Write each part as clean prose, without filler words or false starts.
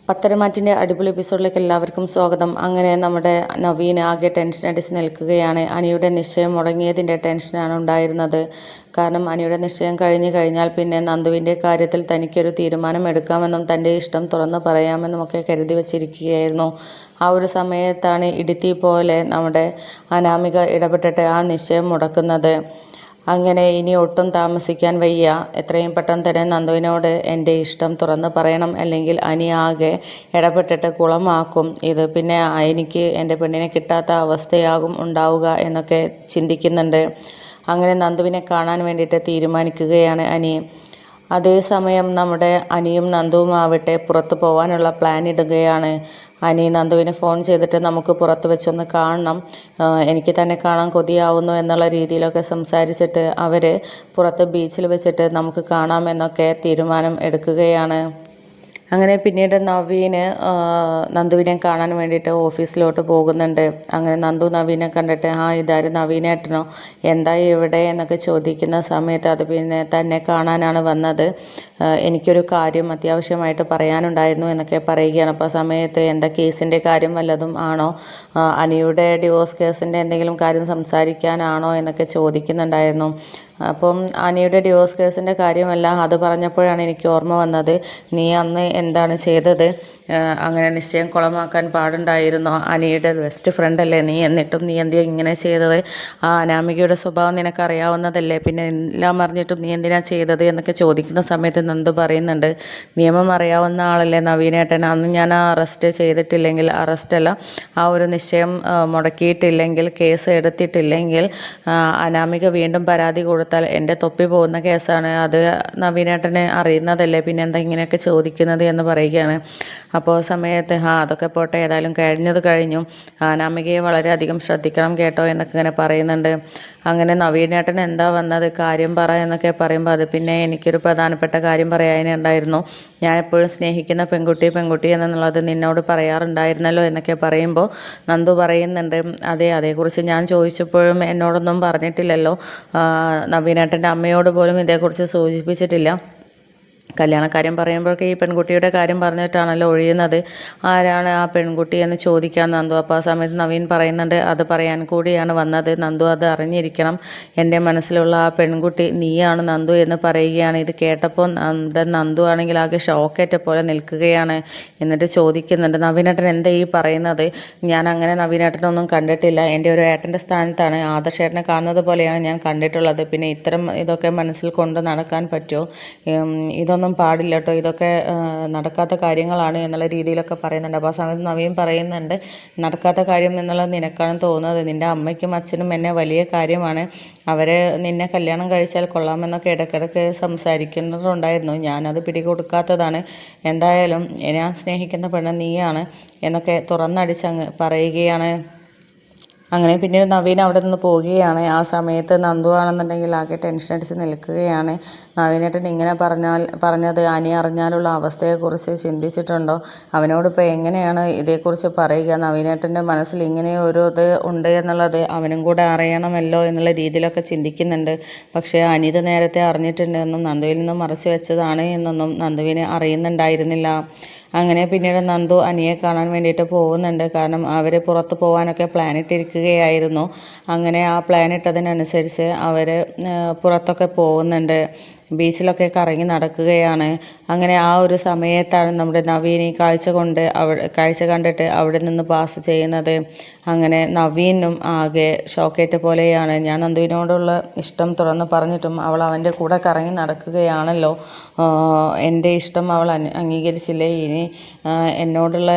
പത്തരമാറ്റിൻ്റെ അടിപൊളി എപ്പിസോഡിലേക്ക് എല്ലാവർക്കും സ്വാഗതം. അങ്ങനെ നമ്മുടെ നവീൻ ആകെ ടെൻഷൻ അടിച്ച് നിൽക്കുകയാണ്. അനിയുടെ നിശ്ചയം മുടങ്ങിയതിൻ്റെ ടെൻഷനാണ് ഉണ്ടായിരുന്നത്. കാരണം അനിയുടെ നിശ്ചയം കഴിഞ്ഞാൽ പിന്നെ നന്ദുവിൻ്റെ കാര്യത്തിൽ തനിക്കൊരു തീരുമാനം എടുക്കാമെന്നും തൻ്റെ ഇഷ്ടം തുറന്നു പറയാമെന്നുമൊക്കെ കരുതി വച്ചിരിക്കുകയായിരുന്നു. ആ ഒരു സമയത്താണ് ഇടുത്തി പോലെ നമ്മുടെ അനാമിക ഇടപെട്ടിട്ട് ആ നിശ്ചയം മുടക്കുന്നത്. അങ്ങനെ ഇനി ഒട്ടും താമസിക്കാൻ വയ്യ, എത്രയും പെട്ടെന്ന് തന്നെ നന്ദുവിനോട് എൻ്റെ ഇഷ്ടം തുറന്ന് പറയണം, അല്ലെങ്കിൽ അനി ആകെ ഇടപെട്ടിട്ട് കുളമാക്കും. ഇത് പിന്നെ എനിക്ക് എൻ്റെ പെണ്ണിനെ കിട്ടാത്ത അവസ്ഥയാകും ഉണ്ടാവുക എന്നൊക്കെ ചിന്തിക്കുന്നുണ്ട്. അങ്ങനെ നന്ദുവിനെ കാണാൻ വേണ്ടിയിട്ട് തീരുമാനിക്കുകയാണ് അനി. അതേസമയം നമ്മുടെ അനിയും നന്ദുവും ആവട്ടെ പുറത്ത് പോകാനുള്ള പ്ലാൻ ഇടുകയാണ്. അനി നന്ദുവിന് ഫോൺ ചെയ്തിട്ട് നമുക്ക് പുറത്ത് വെച്ചൊന്ന് കാണണം, എനിക്ക് തന്നെ കാണാൻ കൊതിയാവുന്നു എന്നുള്ള രീതിയിലൊക്കെ സംസാരിച്ചിട്ട് അവർ പുറത്ത് ബീച്ചിൽ വെച്ചിട്ട് നമുക്ക് കാണാമെന്നൊക്കെ തീരുമാനം എടുക്കുകയാണ്. അങ്ങനെ പിന്നീട് നന്ദുവിനെ കാണാൻ വേണ്ടിയിട്ട് ഓഫീസിലോട്ട് പോകുന്നുണ്ട്. അങ്ങനെ നന്ദു നവീനെ കണ്ടിട്ട് ഇതാര് നവീനേട്ടനോ, എന്തായി ഇവിടെ എന്നൊക്കെ ചോദിക്കുന്ന സമയത്ത് അത് പിന്നെ തന്നെ കാണാനാണ് വന്നത്, എനിക്കൊരു കാര്യം അത്യാവശ്യമായിട്ട് പറയാനുണ്ടായിരുന്നു എന്നൊക്കെ പറയുകയാണ്. അപ്പോൾ ആ സമയത്ത് എന്താ കേസിൻ്റെ കാര്യം വല്ലതും ആണോ, അനിയുടെ ഡിവോഴ്സ് കേസിൻ്റെ എന്തെങ്കിലും കാര്യം സംസാരിക്കാനാണോ എന്നൊക്കെ ചോദിക്കുന്നുണ്ടായിരുന്നു. അപ്പം അനിയുടെ ഡിവോഴ്സ് കേസിൻ്റെ കാര്യമല്ല, അത് പറഞ്ഞപ്പോഴാണ് എനിക്ക് ഓർമ്മ വന്നത്, നീ അന്ന് എന്താണ് ചെയ്തത്, അങ്ങനെ നിശ്ചയം കുളമാക്കാൻ പാടുണ്ടായിരുന്നോ, അനിയുടെ ബെസ്റ്റ് ഫ്രണ്ടല്ലേ നീ, എന്നിട്ടും നീ എന്തിനാ ഇങ്ങനെ ചെയ്തത്, ആ അനാമികയുടെ സ്വഭാവം നിനക്കറിയാവുന്നതല്ലേ, പിന്നെ എല്ലാം അറിഞ്ഞിട്ടും നീ എന്തിനാ ചെയ്തത് എന്നൊക്കെ ചോദിക്കുന്ന സമയത്ത് നന്ദു പറയുന്നുണ്ട്, നിയമം അറിയാവുന്ന ആളല്ലേ നവീനേട്ടൻ, അന്ന് ഞാൻ ആ അറസ്റ്റ് ചെയ്തിട്ടില്ലെങ്കിൽ, അറസ്റ്റല്ല ആ ഒരു നിശ്ചയം മുടക്കിയിട്ടില്ലെങ്കിൽ, കേസ് എടുത്തിട്ടില്ലെങ്കിൽ അനാമിക വീണ്ടും പരാതി കൊടുത്താൽ എൻ്റെ തൊപ്പി പോകുന്ന കേസാണ്, അത് നവീനേട്ടനെ അറിയുന്നതല്ലേ, പിന്നെ എന്താ ഇങ്ങനെയൊക്കെ ചോദിക്കുന്നത് എന്ന് പറയുകയാണ്. അപ്പോൾ സമയത്ത് അതൊക്കെ പോട്ടെ, ഏതായാലും കഴിഞ്ഞു, അനാമികയെ വളരെയധികം ശ്രദ്ധിക്കണം കേട്ടോ എന്നൊക്കെ ഇങ്ങനെ പറയുന്നുണ്ട്. അങ്ങനെ നവീനേട്ടൻ എന്താ വന്നത്, കാര്യം പറ എന്നൊക്കെ പറയുമ്പോൾ അത് പിന്നെ എനിക്കൊരു പ്രധാനപ്പെട്ട കാര്യം പറയാനുണ്ടായിരുന്നു, ഞാൻ എപ്പോഴും സ്നേഹിക്കുന്ന പെൺകുട്ടി എന്നുള്ളത് നിന്നോട് പറയാറുണ്ടായിരുന്നല്ലോ എന്നൊക്കെ പറയുമ്പോൾ നന്ദു പറയുന്നുണ്ട്, അതേക്കുറിച്ച് ഞാൻ ചോദിച്ചപ്പോഴും എന്നോടൊന്നും പറഞ്ഞിട്ടില്ലല്ലോ, നവീനേട്ടൻ്റെ അമ്മയോട് പോലും ഇതേക്കുറിച്ച് സൂചിപ്പിച്ചിട്ടില്ല, കല്യാണക്കാര്യം പറയുമ്പോഴൊക്കെ ഈ പെൺകുട്ടിയുടെ കാര്യം പറഞ്ഞിട്ടാണല്ലോ ഒഴിയുന്നത്, ആരാണ് ആ പെൺകുട്ടി എന്ന് ചോദിക്കാൻ നന്ദു. അപ്പോൾ ആ സമയത്ത് നവീൻ പറയുന്നുണ്ട്, അത് പറയാൻ കൂടിയാണ് വന്നത്, നന്ദു അത് അറിഞ്ഞിരിക്കണം, എൻ്റെ മനസ്സിലുള്ള ആ പെൺകുട്ടി നീയാണ് നന്ദു എന്ന് പറയുകയാണ്. ഇത് കേട്ടപ്പോൾ നന്ദു ആണെങ്കിൽ ആകെ ഷോക്കേറ്റ പോലെ നിൽക്കുകയാണ്. എന്നിട്ട് ചോദിക്കുന്നുണ്ട്, നവീനേട്ടൻ എന്താ ഈ പറയുന്നത്, ഞാൻ അങ്ങനെ നവീനേട്ടനൊന്നും കണ്ടിട്ടില്ല, എൻ്റെ ഒരു ഏട്ടൻ്റെ സ്ഥാനത്താണ് ആദർശേട്ടനെ കാണുന്നത് പോലെയാണ് ഞാൻ കണ്ടിട്ടുള്ളത്, പിന്നെ ഇതൊക്കെ മനസ്സിൽ കൊണ്ട് നടക്കാൻ പറ്റുമോ, ഇതൊന്നും പാടില്ല കേട്ടോ, ഇതൊക്കെ നടക്കാത്ത കാര്യങ്ങളാണ് എന്നുള്ള രീതിയിലൊക്കെ പറയുന്നുണ്ട്. അപ്പോൾ ആ സമയത്ത് നവീൻ പറയുന്നുണ്ട്, നടക്കാത്ത കാര്യം എന്നുള്ളത് നിനക്കാണ് തോന്നുന്നത്, നിൻ്റെ അമ്മയ്ക്കും അച്ഛനും എന്നെ വലിയ കാര്യമാണ്, അവർ നിന്നെ കല്യാണം കഴിച്ചാൽ കൊള്ളാമെന്നൊക്കെ ഇടയ്ക്കിടയ്ക്ക് സംസാരിക്കുന്നുണ്ടായിരുന്നു, ഞാനത് പിടികൊടുക്കാത്തതാണ്, എന്തായാലും ഞാൻ സ്നേഹിക്കുന്ന പെണ്ണ് നീയാണ് എന്നൊക്കെ തുറന്നടിച്ചങ്ങ് പറയുകയാണ്. അങ്ങനെ പിന്നീട് നവീൻ അവിടെ നിന്ന് പോവുകയാണ്. ആ സമയത്ത് നന്ദു ആണെന്നുണ്ടെങ്കിൽ ആകെ ടെൻഷൻ അടിച്ച് നിൽക്കുകയാണ്. നവീനേട്ടൻ ഇങ്ങനെ പറഞ്ഞത് അനി അറിഞ്ഞാലുള്ള അവസ്ഥയെക്കുറിച്ച് ചിന്തിച്ചിട്ടുണ്ടോ, അവനോടിപ്പോൾ എങ്ങനെയാണ് ഇതേക്കുറിച്ച് പറയുക, നവീനേട്ടൻ്റെ മനസ്സിൽ ഇങ്ങനെ ഒരു ഇത് ഉണ്ട് എന്നുള്ളത് അവനും കൂടെ അറിയണമല്ലോ എന്നുള്ള രീതിയിലൊക്കെ ചിന്തിക്കുന്നുണ്ട്. പക്ഷേ അനിത് നേരത്തെ അറിഞ്ഞിട്ടുണ്ടെന്നും നന്ദുവിൽ നിന്നും മറച്ചു വെച്ചതാണ് എന്നൊന്നും നന്ദുവിന് അറിയുന്നുണ്ടായിരുന്നില്ല. അങ്ങനെ പിന്നീട് നന്ദു അനിയെ കാണാൻ വേണ്ടിയിട്ട് പോകുന്നുണ്ട്. കാരണം അവർ പുറത്ത് പോകാനൊക്കെ പ്ലാൻ ഇട്ടിരിക്കുകയായിരുന്നു. അങ്ങനെ ആ പ്ലാൻ ഇട്ടതിനനുസരിച്ച് അവർ പുറത്തൊക്കെ പോകുന്നുണ്ട്, ബീച്ചിലൊക്കെ കറങ്ങി നടക്കുകയാണ്. അങ്ങനെ ആ ഒരു സമയത്താണ് നമ്മുടെ നവീൻ ഈ കാഴ്ച കണ്ടിട്ട് അവിടെ നിന്ന് പാസ് ചെയ്യുന്നത്. അങ്ങനെ നവീനും ആകെ ഷോക്കേറ്റ പോലെയാണ്, ഞാൻ നന്ദുവിനോടുള്ള ഇഷ്ടം തുറന്ന് പറഞ്ഞിട്ടും അവൾ അവൻ്റെ കൂടെ കറങ്ങി നടക്കുകയാണല്ലോ, എൻ്റെ ഇഷ്ടം അവൾ അംഗീകരിച്ചില്ലേ, ഇനി എന്നോടുള്ള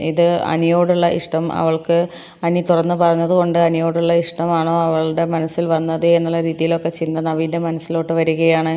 ഇത് അനിയോടുള്ള ഇഷ്ടം അവൾക്ക് അനി തുറന്ന് പറഞ്ഞതുകൊണ്ട് അനിയോടുള്ള ഇഷ്ടമാണോ അവളുടെ മനസ്സിൽ വന്നത് എന്നുള്ള രീതിയിലൊക്കെ ചിന്ത നവീൻ്റെ മനസ്സിലോട്ട് വരികയാണ്.